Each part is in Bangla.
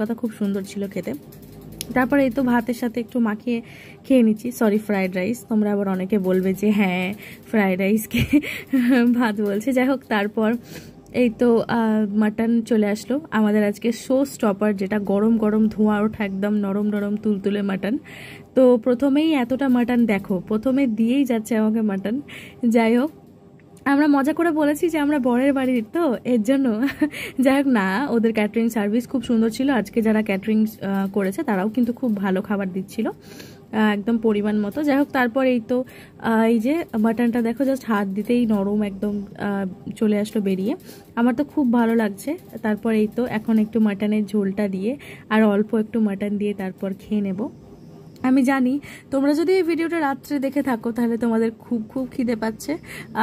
কথা খুব সুন্দর ছিল খেতে। তারপরে এই তো ভাতের সাথে একটু মাখিয়ে খেয়ে নিচ্ছি। Sorry, fried rice. তোমরা আবার অনেকে বলবে যে হ্যাঁ ফ্রাইড রাইসকে ভাত বলছে। যাই হোক, তারপর এই তো মাটন চলে আসলো আমাদের আজকে শো স্টপার, যেটা গরম গরম ধোঁয়া ওঠা একদম নরম নরম তুলতুলে মাটন। তো প্রথমেই এতটা মাটন দেখো, প্রথমে দিয়েই যাচ্ছে আমাকে মাটন। যাই হোক, আমরা মজা করে বলেছি যে আমরা বরের বাড়ির তো এর জন্য। যাই হোক, না, ওদের ক্যাটারিং সার্ভিস খুব সুন্দর ছিল। আজকে যারা ক্যাটারিং করেছে তারাও কিন্তু খুব ভালো খাবার দিচ্ছিল, একদম পরিমাণ মতো। যাই হোক, তারপর এই তো এই যে মাটনটা দেখো, জাস্ট হাত দিতেই নরম একদম চলে আসলো বেরিয়ে। আমার তো খুব ভালো লাগছে। তারপর এই তো এখন একটু মাটনের ঝোলটা দিয়ে আর অল্প একটু মাটন দিয়ে তারপর খেয়ে নেব। আমি জানি তোমরা যদি এই ভিডিওটা রাত্রে দেখে থাকো তাহলে তোমাদের খুব খুব খিদে পাচ্ছে,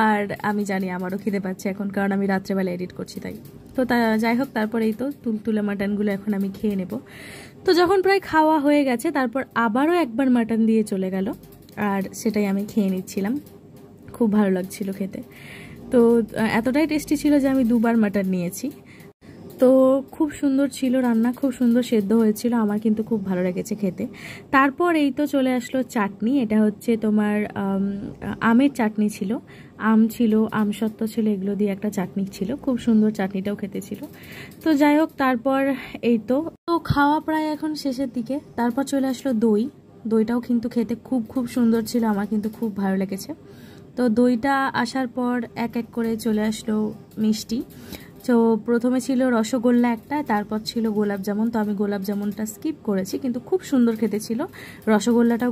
আর আমি জানি আমারও খিদে পাচ্ছে এখন, কারণ আমি রাত্রেবেলা এডিট করছি তাই। তো যাই হোক, তারপর এই তো তুলতুলে মাটনগুলো এখন আমি খেয়ে নেব। তো যখন প্রায় খাওয়া হয়ে গেছে তারপর আবারও একবার মাটন দিয়ে চলে গেল, আর সেটাই আমি খেয়ে নিচ্ছিলাম। খুব ভালো লাগছিল খেতে। তো এতটাই টেস্টি ছিল যে আমি দুবার মাটন নিয়েছি। তো খুব সুন্দর ছিল রান্না, খুব সুন্দর সেদ্ধ হয়েছিল, আমার কিন্তু খুব ভালো লেগেছে খেতে। তারপর এই তো চলে আসলো চাটনি। এটা হচ্ছে তোমার আমের চাটনি ছিল, আম ছিল, আমসত্ত্ব ছিল, এগুলো দিয়ে একটা চাটনি ছিল। খুব সুন্দর চাটনিটাও খেতে ছিল। তো যাই হোক, তারপর এই তো খাওয়া প্রায় এখন শেষের দিকে। তারপর চলে আসলো দই। দইটাও কিন্তু খেতে খুব খুব সুন্দর ছিল, আমার কিন্তু খুব ভালো লেগেছে। তো দইটা আসার পর এক এক করে চলে আসলো মিষ্টি। তো প্রথমে ছিল রসগোল্লা একটা, তারপর ছিল গোলাপ জামুন। তো আমি গোলাপ জামুনটা স্কিপ করেছি, কিন্তু খুব সুন্দর খেতে ছিল। রসগোল্লাটাও